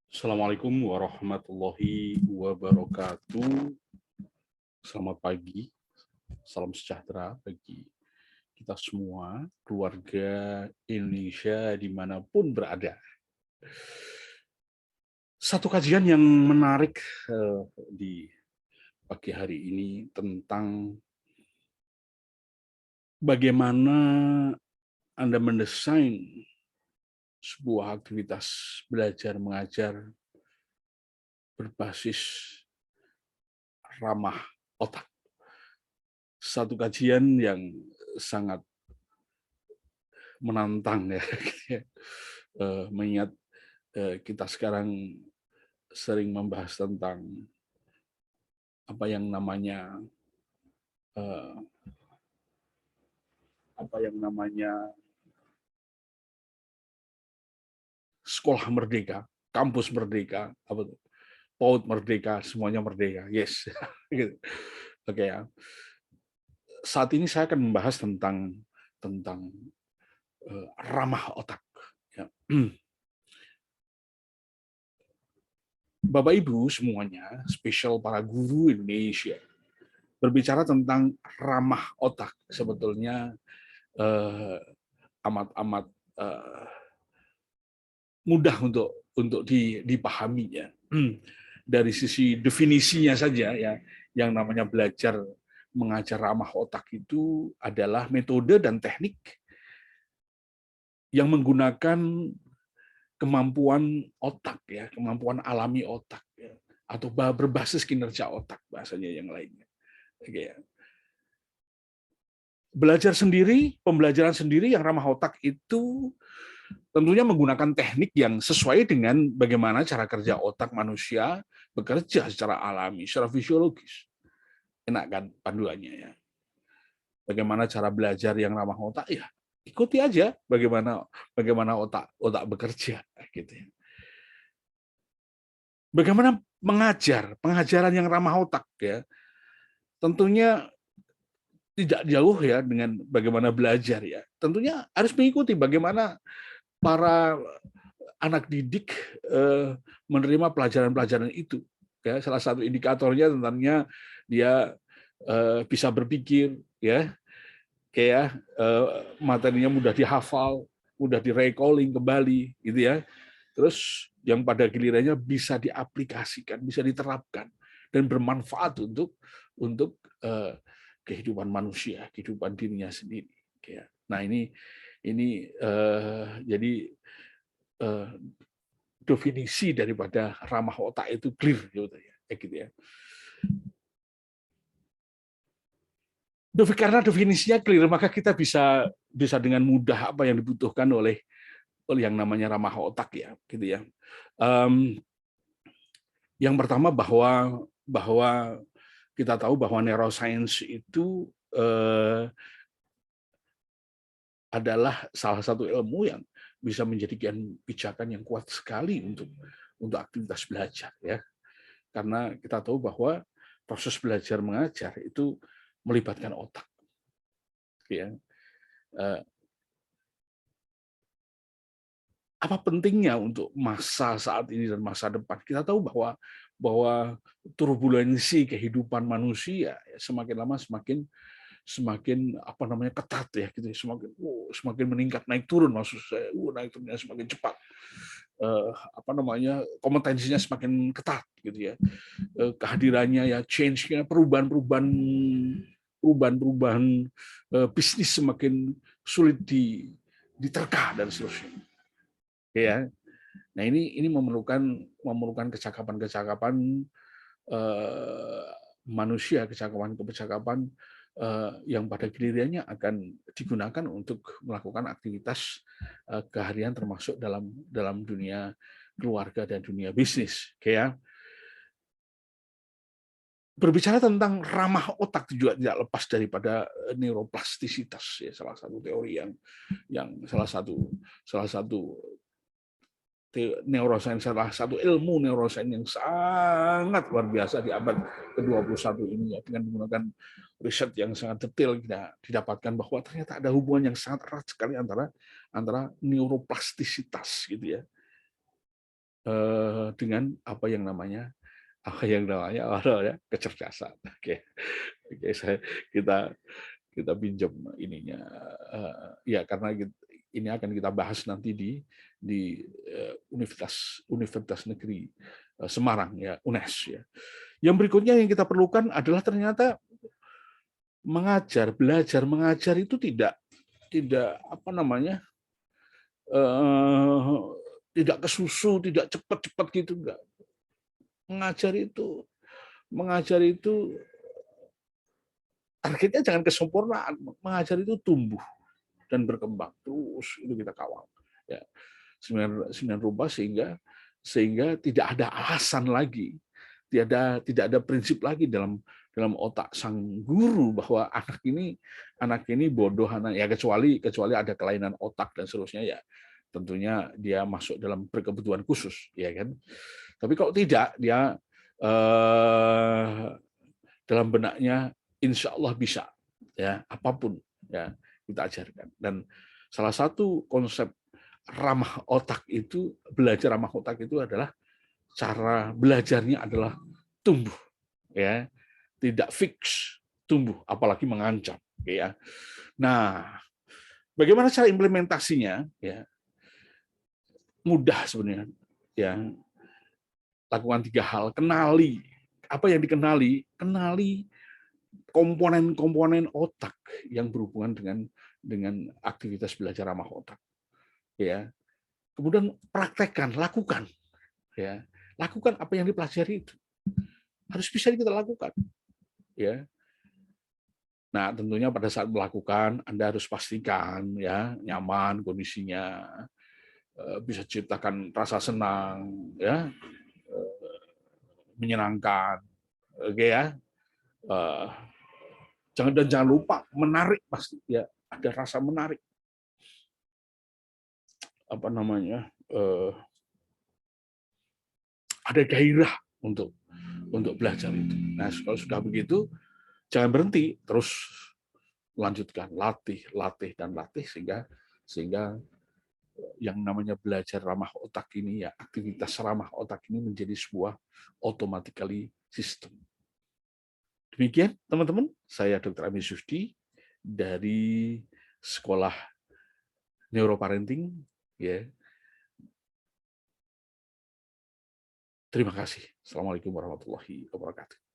Assalamualaikum warahmatullahi wabarakatuh. Selamat pagi, salam sejahtera bagi kita semua, keluarga Indonesia dimanapun berada. Satu kajian yang menarik di pagi hari ini tentang bagaimana Anda mendesain sebuah aktivitas belajar mengajar berbasis ramah otak. Satu kajian yang sangat menantang ya, mengingat kita sekarang sering membahas tentang apa yang namanya sekolah merdeka, kampus merdeka, PAUD merdeka, semuanya merdeka. Yes. Gitu. Oke ya. Saat ini saya akan membahas tentang ramah otak. Ya. Bapak Ibu semuanya, spesial para guru Indonesia, berbicara tentang ramah otak sebetulnya amat-amat mudah untuk dipahami ya. Dari sisi definisinya saja ya, yang namanya belajar mengajar ramah otak itu adalah metode dan teknik yang menggunakan kemampuan otak ya, kemampuan alami otak ya, atau berbasis kinerja otak bahasanya yang lainnya. Oke ya. Belajar sendiri, pembelajaran sendiri yang ramah otak itu tentunya menggunakan teknik yang sesuai dengan bagaimana cara kerja otak manusia bekerja secara alami, secara fisiologis. Enak kan panduannya ya. Bagaimana cara belajar yang ramah otak ya, ikuti aja bagaimana otak bekerja gitu ya. Bagaimana pengajaran yang ramah otak ya. Tentunya tidak jauh ya dengan bagaimana belajar ya. Tentunya harus mengikuti bagaimana para anak didik menerima pelajaran-pelajaran itu. Ya, salah satu indikatornya tentangnya dia bisa berpikir, ya, kayak materinya mudah dihafal, mudah direcalling kembali, gitu ya. Terus yang pada gilirannya bisa diaplikasikan, bisa diterapkan dan bermanfaat untuk kehidupan manusia, kehidupan dirinya sendiri. Nah ini jadi definisi daripada ramah otak itu clear gitu ya, gitu ya. Karena definisinya clear, maka kita bisa dengan mudah apa yang dibutuhkan oleh yang namanya ramah otak ya, gitu ya. Yang pertama bahwa kita tahu bahwa neuroscience itu adalah salah satu ilmu yang bisa menjadikan pijakan yang kuat sekali untuk aktivitas belajar ya. Karena kita tahu bahwa proses belajar mengajar itu melibatkan otak. Ya. Apa pentingnya untuk masa saat ini dan masa depan? Kita tahu bahwa turbulensi kehidupan manusia semakin lama semakin apa namanya ketat ya gitu, semakin meningkat, naik turun maksud saya, naik turunnya semakin cepat. Apa namanya, kompetensinya semakin ketat gitu ya. Kehadirannya ya, change-nya, perubahan bisnis semakin sulit diterka dan seterusnya. Ya. Nah, ini memerlukan kecakapan manusia, kecakapan yang pada gilirannya akan digunakan untuk melakukan aktivitas keharian termasuk dalam dunia keluarga dan dunia bisnis. Ya. Berbicara tentang ramah otak juga tidak lepas daripada neuroplastisitas ya, salah satu teori yang salah satu neuroscience, salah satu ilmu neuroscience yang sangat luar biasa di abad ke-21 ini ya, dengan menggunakan riset yang sangat detail kita didapatkan bahwa ternyata ada hubungan yang sangat erat sekali antara neuroplastisitas gitu ya, dengan apa yang namanya kecerdasan. Oke, oke, kita kita pinjam ininya, ya karena ini akan kita bahas nanti di Universitas Negeri Semarang, ya, UNES, ya. Yang berikutnya yang kita perlukan adalah ternyata belajar mengajar itu tidak apa namanya, eh, tidak kesusu, tidak cepat-cepat gitu, enggak. Mengajar itu mengajar itu targetnya jangan kesempurnaan. Mengajar itu tumbuh dan berkembang terus, itu kita kawal, ya, sembilan rupa, sehingga tidak ada alasan lagi, tidak ada prinsip lagi dalam otak sang guru bahwa anak ini bodoh, ya, kecuali ada kelainan otak dan seterusnya, ya tentunya dia masuk dalam berkebutuhan khusus, ya kan. Tapi kalau tidak, dia dalam benaknya insya Allah bisa, ya, apapun, ya, kita ajarkan. Dan salah satu konsep belajar ramah otak itu adalah cara belajarnya adalah tumbuh, ya, tidak fix, tumbuh, apalagi mengancam, ya. Nah, bagaimana cara implementasinya? Ya, mudah sebenarnya, ya. Lakukan 3 hal. Kenali apa yang dikenali, kenali komponen-komponen otak yang berhubungan dengan aktivitas belajar ramah otak, ya. Kemudian praktekkan, lakukan, ya. Lakukan apa yang dipelajari itu. Harus bisa kita lakukan, ya. Nah, tentunya pada saat melakukan Anda harus pastikan, ya, nyaman kondisinya, bisa ciptakan rasa senang, ya, menyenangkan, oke, ya. Jangan lupa menarik, pasti, ya, ada rasa menarik, apa namanya, ada gairah untuk belajar itu. Nah, kalau sudah begitu, jangan berhenti, terus lanjutkan, latih, latih, dan latih, sehingga yang namanya belajar ramah otak ini, ya, aktivitas ramah otak ini menjadi sebuah automatically system. Demikian, teman-teman, saya Dr. Ami Sufdi dari Sekolah Neuroparenting, ya. Terima kasih. Assalamualaikum warahmatullahi wabarakatuh.